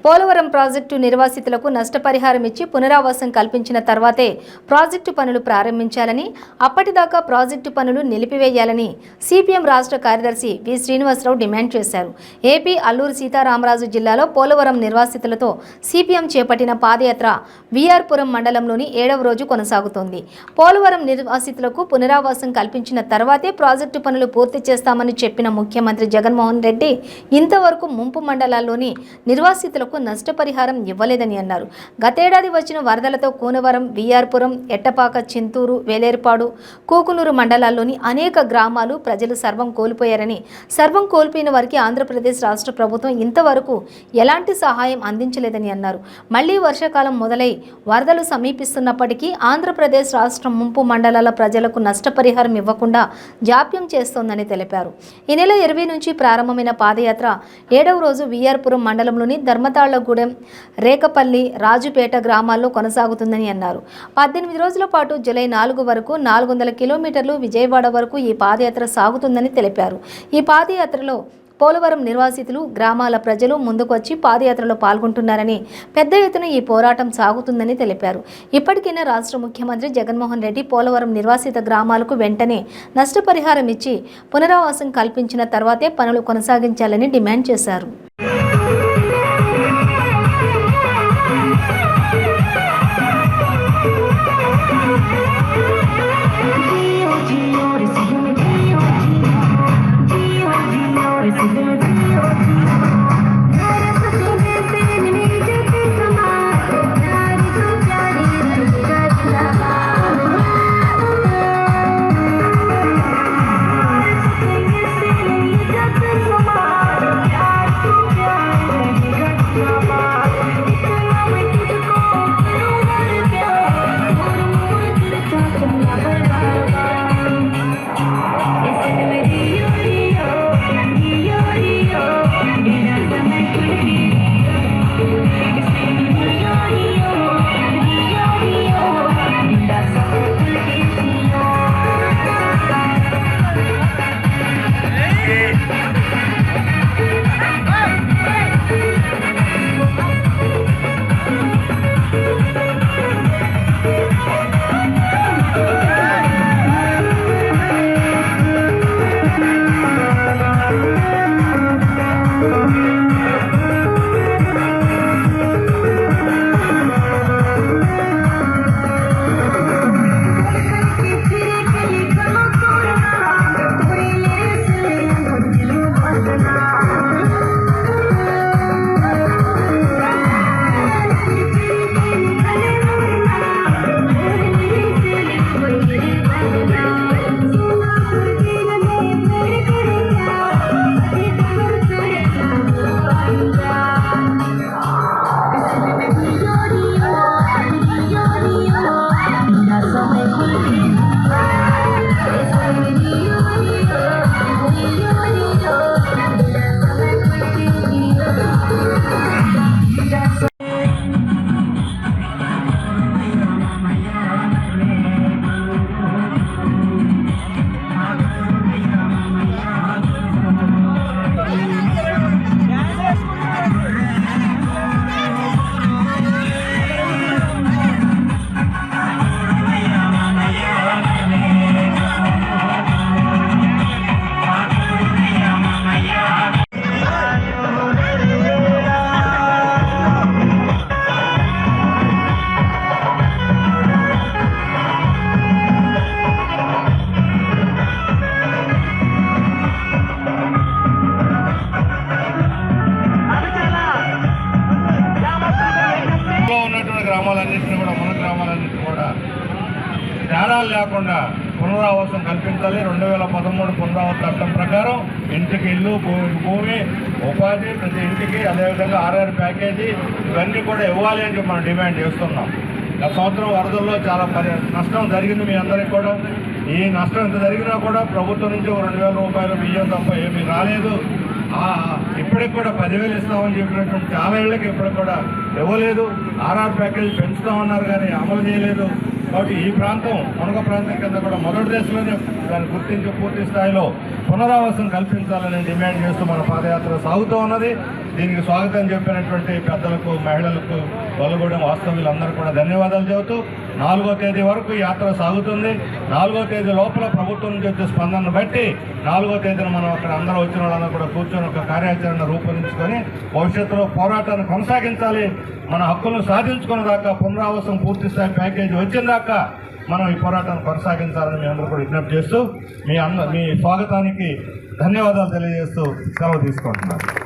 Polavaram project నిర్వాసితులకు నష్టపరిహారం ఇచ్చి పునరావాసం కల్పించిన తర్వాతే ప్రాజెక్టు పనులు ప్రారంభించాలని, అప్పటిదాకా ప్రాజెక్టు పనులు నిలిపివేయాలని సిపిఎం రాష్ట్ర కార్యదర్శి వి శ్రీనివాసరావు డిమాండ్ చేశారు. ఏపీ అల్లూరు సీతారామరాజు జిల్లాలో పోలవరం నిర్వాసితులతో సిపిఎం చేపట్టిన పాదయాత్ర విఆర్పురం మండలంలోని 7వ రోజు కొనసాగుతోంది. పోలవరం నిర్వాసితులకు పునరావాసం కల్పించిన తర్వాతే ప్రాజెక్టు పనులు పూర్తి చేస్తామని చెప్పిన ముఖ్యమంత్రి జగన్మోహన్ రెడ్డి ఇంతవరకు ముంపు మండలాల్లోని నిర్వాసితులకు నష్టపరిహారం ఇవ్వలేదని అన్నారు. గతేడాది వచ్చిన వరదలతో కూనవరం, విఆర్పురం, ఎట్టపాక, చింతూరు, వేలేరుపాడు, కూకునూరు మండలాల్లోని అనేక గ్రామాలు ప్రజలు సర్వం కోల్పోయారని, సర్వం కోల్పోయిన వారికి ఆంధ్రప్రదేశ్ రాష్ట్ర ప్రభుత్వం ఇంతవరకు ఎలాంటి సహాయం అందించలేదని అన్నారు. మళ్లీ వర్షాకాలం మొదలై వరదలు సమీపిస్తున్నప్పటికీ ఆంధ్రప్రదేశ్ రాష్ట్రం ముంపు మండలాల ప్రజలకు నష్టపరిహారం ఇవ్వకుండా జాప్యం చేస్తోందని తెలిపారు. ఈ నెల 20 నుంచి ప్రారంభమైన పాదయాత్ర 7వ రోజు విఆర్పురం మండలంలోని ధర్మతాళ్లగూడెం, రేకపల్లి, రాజుపేట గ్రామాల్లో కొనసాగుతుందని అన్నారు. 18 రోజుల పాటు జూలై 4 వరకు 400 కిలోమీటర్లు విజయవాడ వరకు ఈ పాదయాత్ర సాగుతుందని తెలిపారు. ఈ పాదయాత్రలో పోలవరం నిర్వాసితులు, గ్రామాల ప్రజలు ముందుకొచ్చి పాదయాత్రలో పాల్గొంటున్నారని, పెద్ద ఎత్తున ఈ పోరాటం సాగుతుందని తెలిపారు. ఇప్పటికైనా రాష్ట్ర ముఖ్యమంత్రి జగన్మోహన్ రెడ్డి పోలవరం నిర్వాసిత గ్రామాలకు వెంటనే నష్టపరిహారం ఇచ్చి పునరావాసం కల్పించిన తర్వాతే పనులు కొనసాగించాలని డిమాండ్ చేశారు. గ్రామాలన్నింటినీ కూడా మన గ్రామాలన్నింటినీ కూడా తేడాలు లేకుండా పునరావాసం కల్పించాలి. 2013 పునరావాస చట్టం ప్రకారం ఇంటికి ఇల్లు, భూమి, ఉపాధి ప్రతి ఇంటికి, అదేవిధంగా ఆర్ఆర్ ప్యాకేజీ ఇవన్నీ కూడా ఇవ్వాలి అని మనం డిమాండ్ చేస్తున్నాం. గత సంవత్సరం వరదల్లో చాలా నష్టం జరిగింది మీ అందరికీ కూడా. ఈ నష్టం ఇంత జరిగినా కూడా ప్రభుత్వం నుంచి 2000 రూపాయలు బియ్యం తప్ప ఏమీ రాలేదు. ఇప్పటికి కూడా 10,000 ఇస్తామని చెప్పినటువంటి చాలా ఏళ్ళకి ఇప్పటికి కూడా ఇవ్వలేదు. ఆర్ఆర్ ప్యాకేజ్ పెంచుతామన్నారు కానీ అమలు చేయలేదు. కాబట్టి ఈ ప్రాంతం మునగ ప్రాంతం కింద కూడా మొదటి దశలోనే దాన్ని గుర్తించి పూర్తి స్థాయిలో పునరావాసం కల్పించాలని డిమాండ్ చేస్తూ మన పాదయాత్ర సాగుతూ ఉన్నది. దీనికి స్వాగతం చెప్పినటువంటి పెద్దలకు, మహిళలకు, బలుగూడెం వాస్తవ్యులందరూ కూడా ధన్యవాదాలు చెబుతూ 4వ తేదీ వరకు ఈ యాత్ర సాగుతుంది. 4వ తేదీ లోపల ప్రభుత్వం నుంచి వచ్చే స్పందనను బట్టి 4వ తేదీన మనం అక్కడ అందరూ వచ్చిన వాళ్ళందరూ కూడా కూర్చొని ఒక కార్యాచరణ రూపొందించుకొని భవిష్యత్తులో పోరాటాన్ని కొనసాగించాలి. మన హక్కులను సాధించుకున్న దాకా, పునరావాసం పూర్తి స్థాయి ప్యాకేజీ వచ్చిన దాకా మనం ఈ పోరాటాన్ని కొనసాగించాలని మీ అందరూ కూడా విజ్ఞప్తి చేస్తూ మీ స్వాగతానికి ధన్యవాదాలు తెలియజేస్తూ సెలవు తీసుకుంటున్నాను.